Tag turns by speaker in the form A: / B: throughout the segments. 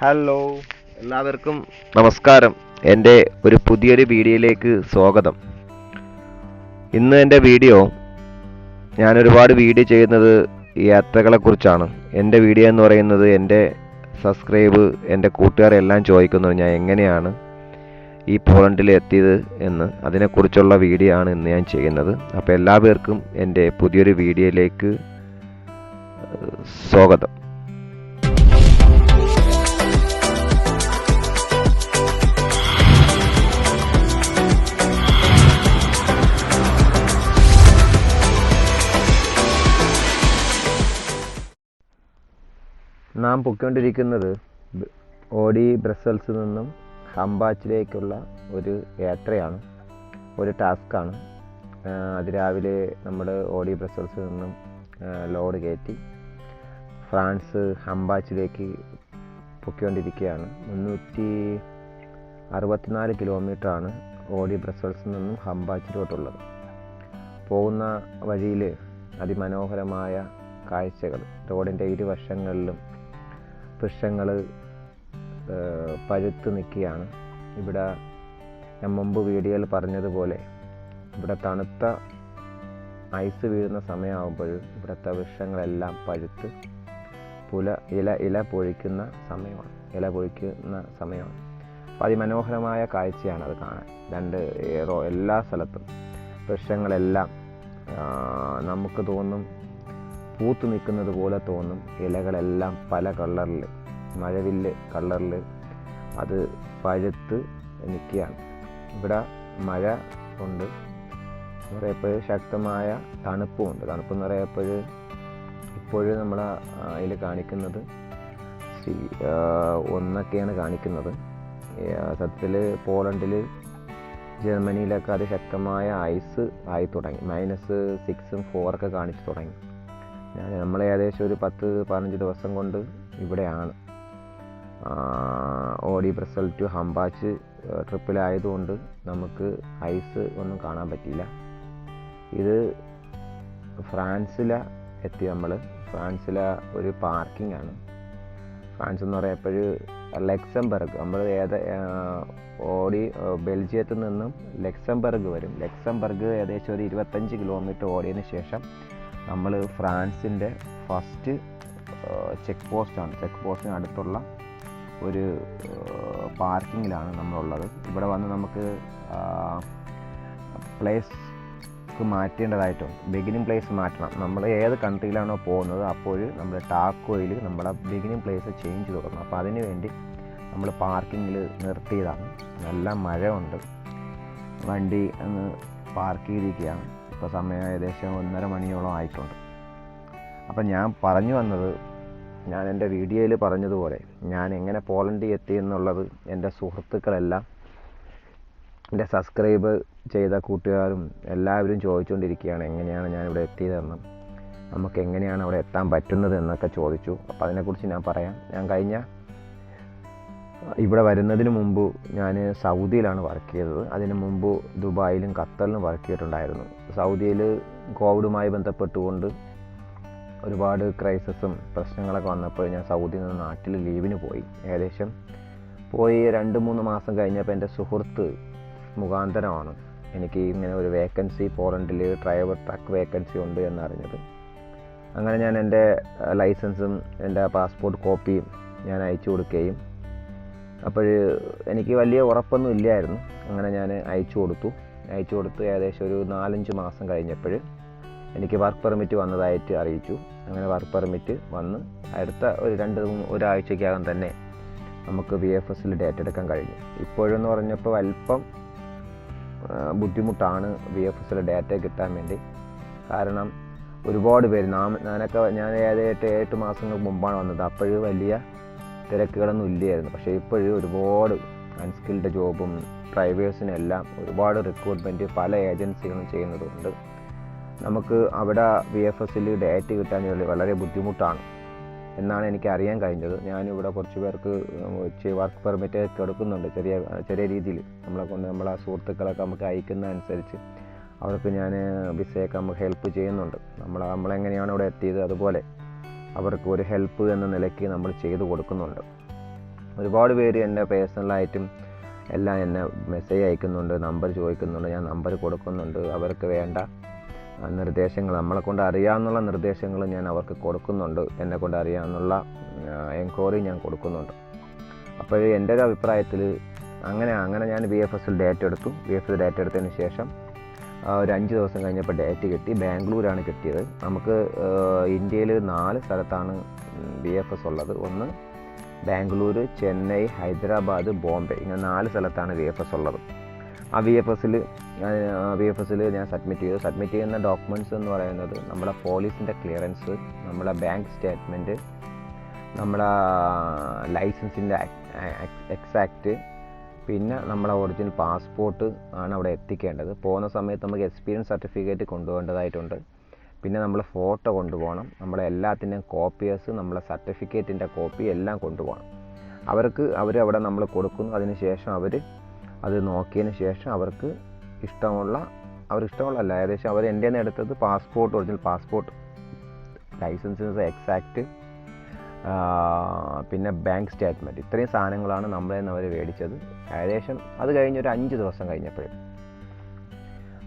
A: Hello, എല്ലാവർക്കും നമസ്കാരം. എൻ്റെ ഒരു പുതിയൊരു വീഡിയോയിലേക്ക് സ്വാഗതം. ഇന്ന് എൻ്റെ വീഡിയോ ഞാൻ ഒരുപാട് വീഡിയോ ചെയ്യുന്നത് യാത്രകളെക്കുറിച്ചാണ്. എൻ്റെ വീഡിയോ എന്ന് പറയുന്നത് എൻ്റെ എൻ്റെ കൂട്ടുകാരെല്ലാം ചോദിക്കുന്നത് ഞാൻ എങ്ങനെയാണ് ഈ പോളണ്ടിൽ എത്തിയത് എന്ന്, അതിനെക്കുറിച്ചുള്ള വീഡിയോ ആണ് ഇന്ന് ഞാൻ ചെയ്യുന്നത്. അപ്പോൾ എല്ലാവർക്കും എൻ്റെ പുതിയൊരു വീഡിയോയിലേക്ക് സ്വാഗതം. നാം പൊയ്ക്കൊണ്ടിരിക്കുന്നത് ഓഡി ബ്രസൽസിൽ നിന്നും ഹംബാച്ചിലേക്കുള്ള ഒരു യാത്രയാണ്, ഒരു ടാസ്ക്കാണ്. അതിരാവിലെ നമ്മൾ ഓഡി ബ്രസൽസിൽ നിന്നും ലോഡ് കയറ്റി ഫ്രാൻസ് ഹംബാച്ചിലേക്ക് പൊയ്ക്കൊണ്ടിരിക്കുകയാണ്. 364 കിലോമീറ്ററാണ് ഓഡി ബ്രസൽസിൽ നിന്നും ഹംബാച്ചിലോട്ടുള്ളത്. പോകുന്ന വഴിയിൽ അതിമനോഹരമായ കാഴ്ചകൾ, റോഡിൻ്റെ ഇരുവശങ്ങളിലും വൃക്ഷങ്ങൾ പഴുത്ത് നിൽക്കുകയാണ്. ഇവിടെ ഞാൻ മുമ്പ് വീഡിയോയിൽ പറഞ്ഞതുപോലെ ഇവിടെ തണുത്ത ഐസ് വീഴുന്ന സമയമാകുമ്പോഴും ഇവിടുത്തെ വൃക്ഷങ്ങളെല്ലാം പഴുത്ത് ഇല പൊഴിക്കുന്ന സമയമാണ്. അപ്പോൾ അതിമനോഹരമായ കാഴ്ചയാണ് അത് കാണാൻ. എല്ലാ സ്ഥലത്തും വൃക്ഷങ്ങളെല്ലാം നമുക്ക് തോന്നും പൂത്തു നിൽക്കുന്നത് പോലെ തോന്നും. ഇലകളെല്ലാം പല കളറിൽ, മഴവില്ല് കളറിൽ അത് പഴുത്ത് നിൽക്കുകയാണ്. ഇവിടെ മഴ ഉണ്ട്, പറയുമ്പോൾ ശക്തമായ തണുപ്പുമുണ്ട്. തണുപ്പെന്ന് പറയുമ്പോൾ ഇപ്പോഴും നമ്മൾ അതിൽ കാണിക്കുന്നത് ഒന്നൊക്കെയാണ് കാണിക്കുന്നത്. സത്യത്തിൽ പോളണ്ടിൽ, ജർമ്മനിയിലൊക്കെ അത് ശക്തമായ ഐസ് ആയി തുടങ്ങി. -6, 4 കാണിച്ചു തുടങ്ങി. നമ്മൾ ഏകദേശം ഒരു 10-15 ദിവസം കൊണ്ട് ഇവിടെയാണ്. ഓഡി ബ്രസൽ ടു ഹംബാച്ച് ട്രിപ്പിലായതുകൊണ്ട് നമുക്ക് ഐസ് ഒന്നും കാണാൻ പറ്റിയില്ല. ഇത് ഫ്രാൻസിലെ ഒരു പാർക്കിംഗ് ആണ്. ഫ്രാൻസ് എന്ന് പറയുമ്പോൾ ലക്സംബർഗ്, നമ്മൾ ബെൽജിയത്തിൽ നിന്നും ലക്സംബർഗ് വരും. ലക്സംബർഗ് ഏകദേശം ഒരു 25 കിലോമീറ്റർ ഓടിയതിന് ശേഷം നമ്മൾ ഫ്രാൻസിൻ്റെ ഫസ്റ്റ് ചെക്ക് പോസ്റ്റിന് അടുത്തുള്ള ഒരു പാർക്കിങ്ങിലാണ് നമ്മളുള്ളത്. ഇവിടെ വന്ന് നമുക്ക് പ്ലേസ് മാറ്റേണ്ടതായിട്ടുണ്ട്. ബിഗിനിങ് പ്ലേസ് മാറ്റണം. നമ്മൾ ഏത് കൺട്രിയിലാണോ പോകുന്നത് അപ്പോൾ നമ്മൾ ടാക്കോയിൽ നമ്മളെ ബിഗിനിങ് പ്ലേസ് ചേഞ്ച് തുടങ്ങണം. അപ്പോൾ അതിന് വേണ്ടി നമ്മൾ പാർക്കിങ്ങിൽ നിർത്തിയതാണ്. നല്ല മഴ ഉണ്ട്, വണ്ടി ഒന്ന് പാർക്ക് ചെയ്തിരിക്കുകയാണ്. ഇപ്പോൾ സമയം ഏകദേശം 1:30 മണിയോളം ആയിട്ടുണ്ട്. അപ്പം ഞാൻ പറഞ്ഞു വന്നത്, ഞാൻ എൻ്റെ വീഡിയോയിൽ പറഞ്ഞതുപോലെ ഞാൻ എങ്ങനെ പോളണ്ടിൽ എത്തി എന്നുള്ളത് എൻ്റെ സുഹൃത്തുക്കളെല്ലാം, എൻ്റെ സബ്സ്ക്രൈബ് ചെയ്ത കൂട്ടുകാരും എല്ലാവരും ചോദിച്ചുകൊണ്ടിരിക്കുകയാണ് എങ്ങനെയാണ് ഞാനിവിടെ എത്തിയതെന്നും നമുക്ക് എങ്ങനെയാണ് അവിടെ എത്താൻ പറ്റുന്നത് എന്നൊക്കെ ചോദിച്ചു. അപ്പോൾ അതിനെക്കുറിച്ച് ഞാൻ പറയാം. ഞാൻ ഇവിടെ വരുന്നതിന് മുമ്പ് ഞാൻ സൗദിയിലാണ് വർക്ക് ചെയ്തത്. അതിന് മുമ്പ് ദുബായിലും ഖത്തറിലും വർക്ക് ചെയ്തിട്ടുണ്ടായിരുന്നു. സൗദിയിൽ കോവിഡുമായി ബന്ധപ്പെട്ടുകൊണ്ട് ഒരുപാട് ക്രൈസിസും പ്രശ്നങ്ങളൊക്കെ വന്നപ്പോൾ ഞാൻ സൗദിയിൽ നിന്ന് നാട്ടിൽ ലീവിന് പോയി. ഏകദേശം 2-3 മാസം കഴിഞ്ഞപ്പോൾ എൻ്റെ സുഹൃത്ത് മുഖാന്തരമാണ് എനിക്ക് ഇങ്ങനെ ഒരു വേക്കൻസി പോളണ്ടിൽ ഡ്രൈവർ ട്രക്ക് വേക്കൻസി ഉണ്ട് എന്നറിഞ്ഞത്. അങ്ങനെ ഞാൻ എൻ്റെ ലൈസൻസും എൻ്റെ പാസ്പോർട്ട് കോപ്പിയും ഞാൻ അയച്ചു കൊടുക്കുകയും, അപ്പോൾ എനിക്ക് വലിയ ഉറപ്പൊന്നും ഇല്ലായിരുന്നു. അങ്ങനെ ഞാൻ അയച്ചു കൊടുത്തു. ഏകദേശം ഒരു 4-5 മാസം കഴിഞ്ഞപ്പോൾ എനിക്ക് വർക്ക് പെർമിറ്റ് വന്നതായിട്ട് അറിയിച്ചു. അങ്ങനെ വർക്ക് പെർമിറ്റ് വന്ന് അടുത്ത ഒരാഴ്ചയ്ക്കകം തന്നെ നമുക്ക് VFSൽ ഡേറ്റ് എടുക്കാൻ കഴിഞ്ഞു. ഇപ്പോഴെന്ന് പറഞ്ഞപ്പോൾ അല്പം ബുദ്ധിമുട്ടാണ് VFSൽ ഡേറ്റ കിട്ടാൻ വേണ്ടി. കാരണം ഒരുപാട് പേര് ഞാൻ ഏകദേശം 8 മാസങ്ങൾക്ക് മുമ്പാണ് വന്നത്. അപ്പോഴും വലിയ തിരക്കുകളൊന്നും ഇല്ലായിരുന്നു. പക്ഷേ ഇപ്പോഴും ഒരുപാട് അൺസ്കിൽഡ് ജോബും ഡ്രൈവേഴ്സിനെല്ലാം ഒരുപാട് റിക്രൂട്ട്മെൻറ്റ് പല ഏജൻസികളും ചെയ്യുന്നതുകൊണ്ട് നമുക്ക് അവിടെ VFSൽ ഡേറ്റ് കിട്ടാൻ വളരെ ബുദ്ധിമുട്ടാണ് എന്നാണ് എനിക്ക് അറിയാൻ കഴിഞ്ഞത്. ഞാനിവിടെ കുറച്ച് പേർക്ക് വർക്ക് പെർമിറ്റ് കൊടുക്കുന്നുണ്ട്, ചെറിയ രീതിയിൽ. നമ്മളെ സുഹൃത്തുക്കളൊക്കെ നമുക്ക് അയക്കുന്ന അനുസരിച്ച് അവർക്ക് ഞാൻ വിസയൊക്കെ നമുക്ക് ഹെൽപ്പ് ചെയ്യുന്നുണ്ട്. നമ്മളെങ്ങനെയാണ് ഇവിടെ എത്തിയത് അതുപോലെ അവർക്ക് ഒരു ഹെൽപ്പ് എന്ന നിലയ്ക്ക് നമ്മൾ ചെയ്തു കൊടുക്കുന്നുണ്ട്. ഒരുപാട് പേര് എന്നെ പേഴ്സണലായിട്ടും എല്ലാം എന്നെ മെസ്സേജ് അയക്കുന്നുണ്ട്, നമ്പർ ചോദിക്കുന്നുണ്ട്, ഞാൻ നമ്പർ കൊടുക്കുന്നുണ്ട്. അവർക്ക് വേണ്ട നിർദ്ദേശങ്ങൾ, നമ്മളെക്കൊണ്ട് അറിയാവുന്ന നിർദ്ദേശങ്ങൾ ഞാൻ അവർക്ക് കൊടുക്കുന്നുണ്ട്. എന്നെക്കൊണ്ട് അറിയാവുന്ന എൻക്വയറി ഞാൻ കൊടുക്കുന്നുണ്ട്. അപ്പോൾ എൻ്റെ ഒരു അഭിപ്രായത്തിൽ അങ്ങനെ ഞാൻ VFSൽ ഡേറ്റ് എടുത്തു. VFS ഡേറ്റ് എടുത്തതിന് ശേഷം ഒരു 5 ദിവസം കഴിഞ്ഞപ്പോൾ ഡേറ്റ് കിട്ടി. ബാംഗ്ലൂരാണ് കിട്ടിയത്. നമുക്ക് ഇന്ത്യയിൽ 4 സ്ഥലത്താണ് VFS ഉള്ളത്. ഒന്ന് ബാംഗ്ലൂർ, ചെന്നൈ, ഹൈദരാബാദ്, ബോംബെ, ഇങ്ങനെ 4 സ്ഥലത്താണ് VFS ഉള്ളത്. ആ VFSൽ ഞാൻ സബ്മിറ്റ് ചെയ്യുന്ന ഡോക്യുമെൻറ്റ്സ് എന്ന് പറയുന്നത് നമ്മുടെ പോലീസിൻ്റെ ക്ലിയറൻസ്, നമ്മുടെ ബാങ്ക് സ്റ്റേറ്റ്മെൻറ്റ്, നമ്മുടെ ലൈസൻസിൻ്റെ എക്സാക്റ്റ്, പിന്നെ നമ്മുടെ ഒറിജിനൽ പാസ്പോർട്ട് ആണ് അവിടെ എത്തിക്കേണ്ടത്. പോകുന്ന സമയത്ത് നമുക്ക് എക്സ്പീരിയൻസ് സർട്ടിഫിക്കറ്റ് കൊണ്ടുപോകേണ്ടതായിട്ടുണ്ട്. പിന്നെ നമ്മൾ ഫോട്ടോ കൊണ്ടുപോകണം. നമ്മളെ എല്ലാത്തിൻ്റെയും കോപ്പീസ്, നമ്മളെ സർട്ടിഫിക്കറ്റിൻ്റെ കോപ്പി എല്ലാം കൊണ്ടുപോകണം. അവരവിടെ നമ്മൾ കൊടുക്കുന്നു. അതിന് ശേഷം അവർ അത് നോക്കിയതിന് ശേഷം അവർക്ക് ഇഷ്ടമുള്ള ഏകദേശം അവർ എൻ്റെ നിന്ന് എടുത്തത് പാസ്പോർട്ട്, ഒറിജിനൽ പാസ്പോർട്ട്, ലൈസൻസിൻ്റെ എക്സാക്റ്റ്, പിന്നെ ബാങ്ക് സ്റ്റേറ്റ്മെൻറ്റ്, ഇത്രയും സാധനങ്ങളാണ് നമ്മളെ നിന്ന് അവർ മേടിച്ചത്. ഏകദേശം അത് കഴിഞ്ഞൊരു 5 ദിവസം കഴിഞ്ഞപ്പോൾ,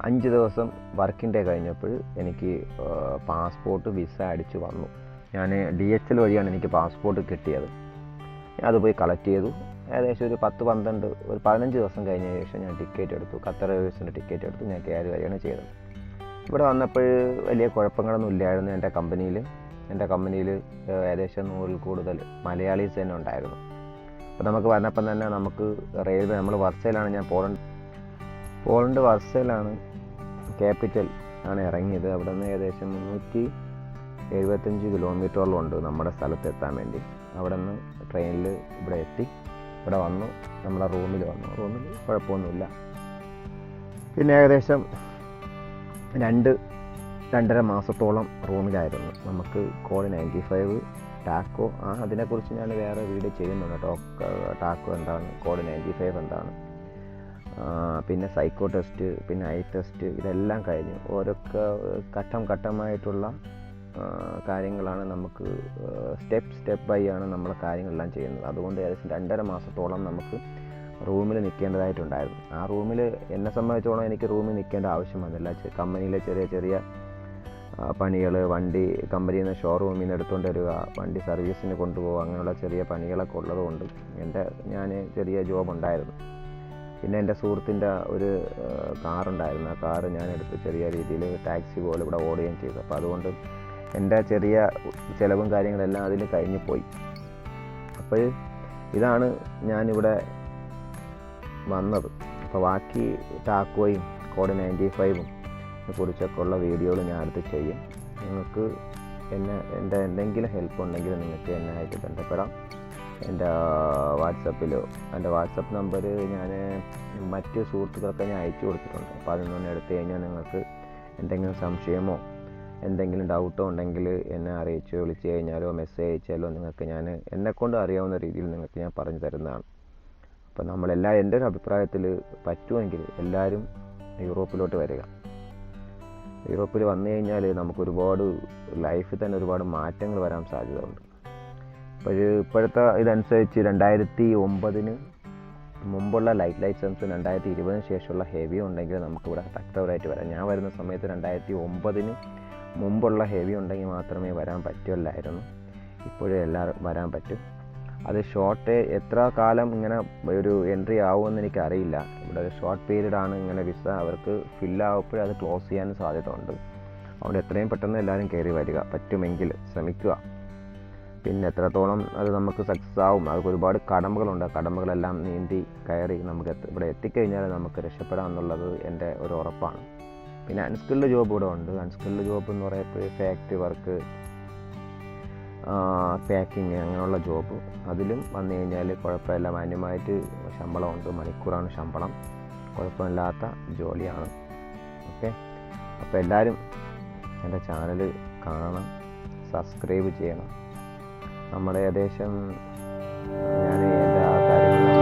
A: 5 ദിവസം വർക്കിംഗ് ഡേ കഴിഞ്ഞപ്പോൾ എനിക്ക് പാസ്പോർട്ട് വിസ അടിച്ച് വന്നു. ഞാൻ DHL വഴിയാണ് എനിക്ക് പാസ്പോർട്ട് കിട്ടിയത്. അത് പോയി കളക്ട് ചെയ്തു. ഏകദേശം ഒരു 15 ദിവസം കഴിഞ്ഞ ശേഷം ഞാൻ ടിക്കറ്റ് എടുത്തു. ഖത്തർ എയർവേസിൻ്റെ ടിക്കറ്റ് എടുത്തു. ഞാൻ കയറി വരികയാണ് ചെയ്തത്. ഇവിടെ വന്നപ്പോൾ വലിയ കുഴപ്പങ്ങളൊന്നും ഇല്ലായിരുന്നു. എൻ്റെ കമ്പനിയിൽ ഏകദേശം 100-ൽ കൂടുതൽ മലയാളീസ് തന്നെ ഉണ്ടായിരുന്നു. അപ്പോൾ നമുക്ക് വന്നപ്പം തന്നെ നമുക്ക് റെയിൽവേ, നമ്മൾ വർസയിലാണ്, ഞാൻ പോളണ്ട് വർസയിലാണ് ക്യാപിറ്റൽ ആണ് ഇറങ്ങിയത്. അവിടെ നിന്ന് ഏകദേശം 375 കിലോമീറ്ററോളം ഉണ്ട് നമ്മുടെ സ്ഥലത്ത് എത്താൻ വേണ്ടി. അവിടെ നിന്ന് ട്രെയിനിൽ ഇവിടെ എത്തി. ഇവിടെ വന്നു, നമ്മളെ റൂമിൽ കുഴപ്പമൊന്നുമില്ല. പിന്നെ ഏകദേശം 2-2.5 മാസത്തോളം റൂമിലായിരുന്നു. നമുക്ക് കോഡ് 95 ടാക്കോ, അതിനെക്കുറിച്ച് ഞാൻ വേറെ വീഡിയോ ചെയ്യുന്നുണ്ട്. ടാക്കോ എന്താണ്, കോഡ് 95 എന്താണ്, പിന്നെ സൈക്കോ ടെസ്റ്റ്, പിന്നെ ഐ ടെസ്റ്റ്, ഇതെല്ലാം കഴിഞ്ഞു. ഓരോ ഘട്ടമായിട്ടുള്ള കാര്യങ്ങളാണ് നമുക്ക് സ്റ്റെപ്പ് ബൈ ആണ് നമ്മൾ കാര്യങ്ങളെല്ലാം ചെയ്യുന്നത്. അതുകൊണ്ട് ഏകദേശം 2.5 മാസത്തോളം നമുക്ക് റൂമിൽ നിൽക്കേണ്ടതായിട്ടുണ്ടായിരുന്നു. ആ റൂമിൽ എന്നെ സംബന്ധിച്ചോളം എനിക്ക് റൂമിൽ നിൽക്കേണ്ട ആവശ്യം വന്നില്ല. കമ്പനിയിലെ ചെറിയ പണികൾ, വണ്ടി കമ്പനിയിൽ നിന്ന് ഷോറൂമിൽ നിന്ന് എടുത്തുകൊണ്ട് വരിക, വണ്ടി സർവീസിന് കൊണ്ടുപോകുക, അങ്ങനെയുള്ള ചെറിയ പണികളൊക്കെ ഉള്ളതുകൊണ്ട് ഞാൻ ചെറിയ ജോബ് ഉണ്ടായിരുന്നു. പിന്നെ എൻ്റെ സുഹൃത്തിൻ്റെ ഒരു കാറുണ്ടായിരുന്നു. ആ കാറ് ഞാൻ എടുത്ത് ചെറിയ രീതിയിൽ ടാക്സി പോലെ ഇവിടെ ഓടുകയും ചെയ്തു. അപ്പോൾ അതുകൊണ്ട് എൻ്റെ ചെറിയ ചിലവും കാര്യങ്ങളെല്ലാം അതിൽ കഴിഞ്ഞു പോയി. അപ്പോൾ ഇതാണ് ഞാനിവിടെ വന്നത്. അപ്പോൾ ബാക്കി ടാക്കോയും കോഡ് 95 കുറിച്ചൊക്കെ ഉള്ള വീഡിയോകൾ ഞാൻ അടുത്ത് ചെയ്യും. നിങ്ങൾക്ക് എൻ്റെ എന്തെങ്കിലും ഹെൽപ്പ് ഉണ്ടെങ്കിൽ നിങ്ങൾക്ക് എന്നെയായിട്ട് ബന്ധപ്പെടാം. എൻ്റെ വാട്സപ്പ് നമ്പർ ഞാൻ മറ്റ് സുഹൃത്തുക്കൾക്ക് ഞാൻ അയച്ചു കൊടുത്തിട്ടുണ്ട്. അപ്പോൾ അതിൽ നിന്ന് എടുത്തു കഴിഞ്ഞാൽ നിങ്ങൾക്ക് എന്തെങ്കിലും സംശയമോ എന്തെങ്കിലും ഡൗട്ടോ ഉണ്ടെങ്കിൽ എന്നെ വിളിച്ചു കഴിഞ്ഞാലോ മെസ്സേജ് അയച്ചാലോ നിങ്ങൾക്ക് എന്നെക്കൊണ്ട് അറിയാവുന്ന രീതിയിൽ നിങ്ങൾക്ക് ഞാൻ പറഞ്ഞു തരുന്നതാണ്. അപ്പോൾ എൻ്റെ ഒരു അഭിപ്രായത്തിൽ പറ്റുമെങ്കിൽ എല്ലാവരും യൂറോപ്പിലോട്ട് വരിക. യൂറോപ്പിൽ വന്നു കഴിഞ്ഞാൽ നമുക്കൊരുപാട് ലൈഫിൽ തന്നെ ഒരുപാട് മാറ്റങ്ങൾ വരാൻ സാധ്യതയുണ്ട്. ഇപ്പോഴത്തെ ഇതനുസരിച്ച് 2009 മുമ്പുള്ള ലൈറ്റ് ലൈസൻസ് 2020 ശേഷമുള്ള ഹെവി ഉണ്ടെങ്കിൽ നമുക്കിവിടെ തക്കവരായിട്ട് വരാം. ഞാൻ വരുന്ന സമയത്ത് 2009 മുമ്പുള്ള ഹെവി ഉണ്ടെങ്കിൽ മാത്രമേ വരാൻ പറ്റുമല്ലായിരുന്നു. ഇപ്പോഴും എല്ലാവരും വരാൻ പറ്റും. അത് എത്ര കാലം ഇങ്ങനെ ഒരു എൻട്രി ആവുമെന്ന് എനിക്കറിയില്ല. ഇവിടെ ഒരു ഷോർട്ട് പീരീഡാണ് ഇങ്ങനെ വിസ. അവർക്ക് ഫില്ലാവുമ്പോഴേ അത് ക്ലോസ് ചെയ്യാനും സാധ്യത ഉണ്ട്. അതുകൊണ്ട് എത്രയും പെട്ടെന്ന് എല്ലാവരും കയറി വരിക, പറ്റുമെങ്കിൽ ശ്രമിക്കുക. പിന്നെ എത്രത്തോളം അത് നമുക്ക് സക്സസ് ആവും, അതൊക്കെ ഒരുപാട് കടമ്പകളുണ്ട്. കടമ്പകളെല്ലാം നീന്തി കയറി നമുക്ക് ഇവിടെ എത്തിക്കഴിഞ്ഞാൽ നമുക്ക് രക്ഷപ്പെടാമെന്നുള്ളത് എൻ്റെ ഒരു ഉറപ്പാണ്. പിന്നെ അൺസ്കിൽഡ് ജോബ് ഇവിടെ ഉണ്ട്. അൺസ്കിൽഡ് ജോബ് എന്ന് പറയുമ്പോൾ ഫാക്ടറി വർക്ക്, പാക്കിങ്, അങ്ങനെയുള്ള ജോബ്, അതിലും വന്നു കഴിഞ്ഞാൽ കുഴപ്പമില്ല. മാന്യമായിട്ട് ശമ്പളമുണ്ട്, മണിക്കൂറാണ് ശമ്പളം, കുഴപ്പമില്ലാത്ത ജോലിയാണ്. ഓക്കെ, അപ്പോൾ എല്ലാവരും എൻ്റെ ചാനൽ കാണണം, സബ്സ്ക്രൈബ് ചെയ്യണം. നമ്മുടെ ഏകദേശം ഞാൻ എൻ്റെ കാര്യങ്ങൾ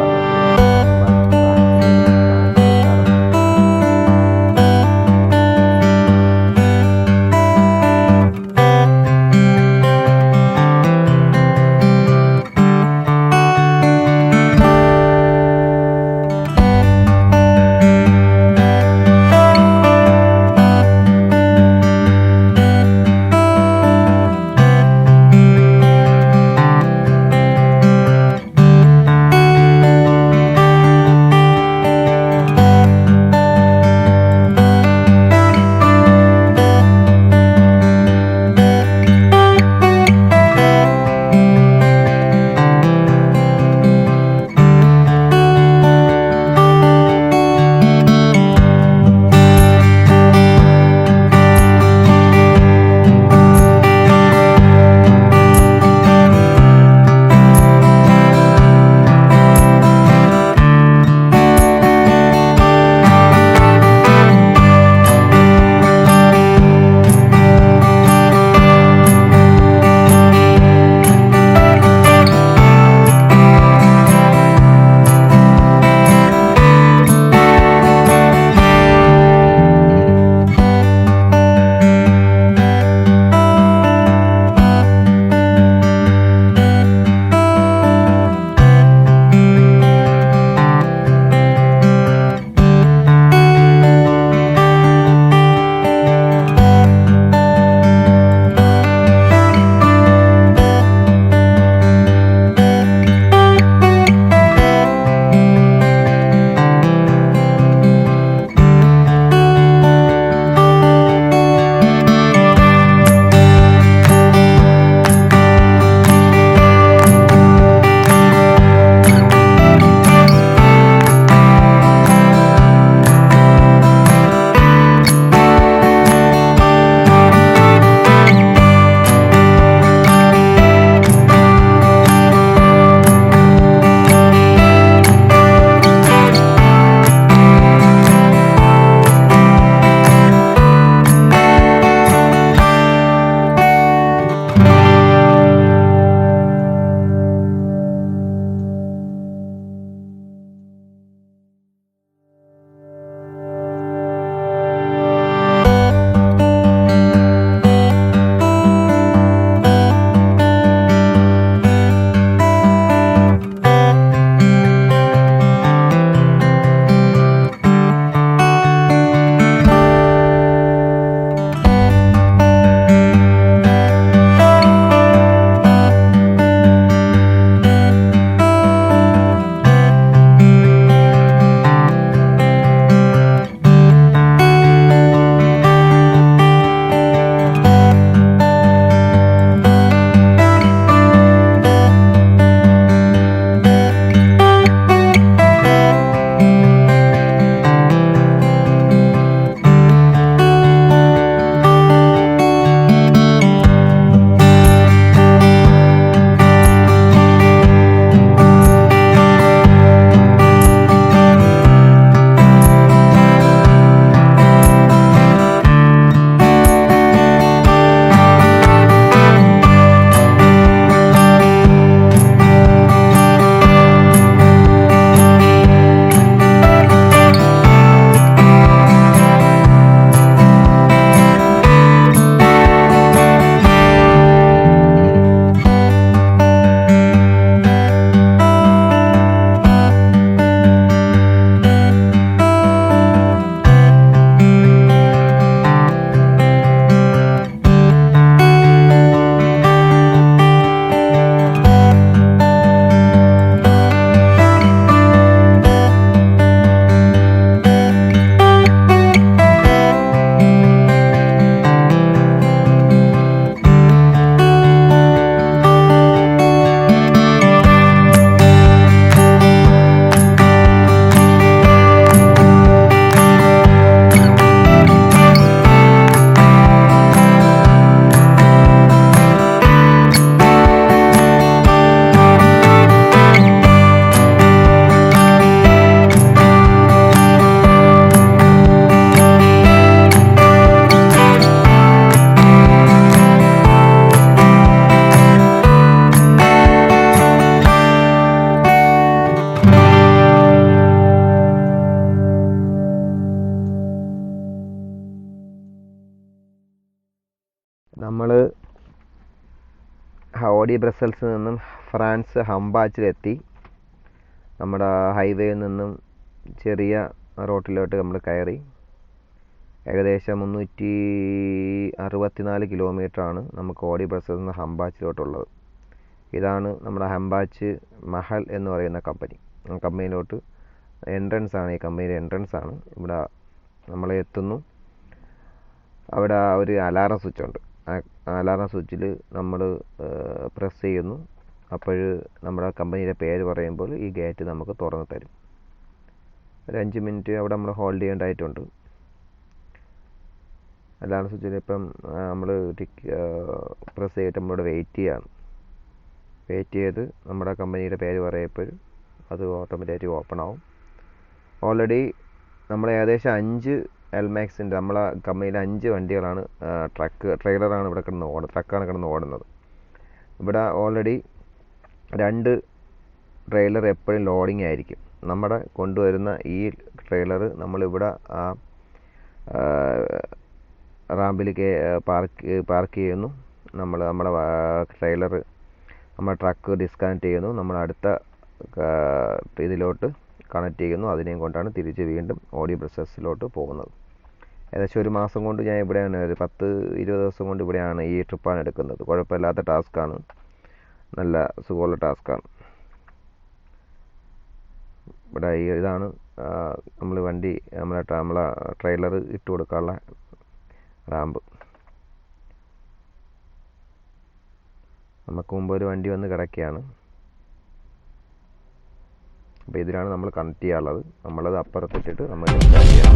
A: നമ്മൾ ഓഡി ബ്രസൽസിൽ നിന്നും ഫ്രാൻസ് ഹംബാച്ചിലെത്തി. നമ്മുടെ ഹൈവേയിൽ നിന്നും ചെറിയ റോട്ടിലോട്ട് നമ്മൾ കയറി. ഏകദേശം 364 കിലോമീറ്ററാണ് നമുക്ക് ഓഡി ബ്രസൽസിൽ നിന്ന് ഹംബാച്ചിലോട്ടുള്ളത്. ഇതാണ് നമ്മുടെ ഹംബാച്ച് മഹൽ എന്ന് പറയുന്ന കമ്പനി. കമ്പനിയിലോട്ട് എൻട്രൻസ് ആണ്, ഈ കമ്പനിയുടെ എൻട്രൻസ് ആണ്. ഇവിടെ നമ്മൾ എത്തുന്നു. അവിടെ ഒരു അലാറം സ്വിച്ച് ഉണ്ട്. ആ അലാറം സ്വിച്ചിൽ നമ്മൾ പ്രസ് ചെയ്യുന്നു. അപ്പോൾ നമ്മുടെ കമ്പനിയുടെ പേര് പറയുമ്പോൾ ഈ ഗേറ്റ് നമുക്ക് തുറന്ന് തരും. ഒരു 5 മിനിറ്റ് അവിടെ നമ്മൾ ഹോൾഡ് ചെയ്യേണ്ടതായിട്ടുണ്ട്. അലാറം സ്വിച്ചിൽ ഇപ്പം നമ്മൾ പ്രസ് ചെയ്തിട്ട് നമ്മളിവിടെ വെയിറ്റ് ചെയ്ത് നമ്മുടെ കമ്പനിയുടെ പേര് പറയപ്പോൾ അത് ഓട്ടോമാറ്റിക്കായിട്ട് ഓപ്പൺ ആവും. ഓൾറെഡി നമ്മൾ ഏകദേശം 5 എൽമാക്സിൻ്റെ നമ്മളെ കമ്പനിയിലെ 5 വണ്ടികളാണ് ട്രെയിലറാണ് ഇവിടെ ട്രക്കാണ് കിടന്ന് ഓടുന്നത്. ഇവിടെ ഓൾറെഡി 2 ട്രെയിലർ എപ്പോഴും ലോഡിങ് ആയിരിക്കും. നമ്മുടെ കൊണ്ടുവരുന്ന ഈ ട്രെയിലർ നമ്മളിവിടെ ആ റാമ്പിൽ പാർക്ക് ചെയ്യുന്നു. നമ്മുടെ ട്രെയിലർ നമ്മുടെ ട്രക്ക് ഡിസ്കണക്ട് ചെയ്യുന്നു. നമ്മൾ അടുത്ത ഇതിലോട്ട് കണക്ട് ചെയ്യുന്നു. അതിനെയും കൊണ്ടാണ് തിരിച്ച് വീണ്ടും ഓഡി ബ്രസൽസിലോട്ട് പോകുന്നത്. ഏകദേശം 1 മാസം കൊണ്ട് ഞാൻ ഇവിടെയാണ്, ഒരു 10-20 ദിവസം കൊണ്ട് ഇവിടെയാണ് ഈ ട്രിപ്പാണ് എടുക്കുന്നത്. കുഴപ്പമില്ലാത്ത ടാസ്ക്കാണ്, നല്ല സുഖമുള്ള ടാസ്ക്കാണ്. ഇവിടെ ഇതാണ് നമ്മൾ വണ്ടി നമ്മളെ ട്രെയിലർ ഇട്ട് കൊടുക്കാനുള്ള റാമ്പ്. നമുക്ക് മുമ്പ് ഒരു വണ്ടി വന്ന് കിടക്കുകയാണ്. അപ്പോൾ ഇതിലാണ് നമ്മൾ കണക്ട് ചെയ്യാനുള്ളത്. നമ്മളത് അപ്പുറത്തിട്ടിട്ട് നമ്മൾ സ്റ്റാർട്ട് ചെയ്യണം.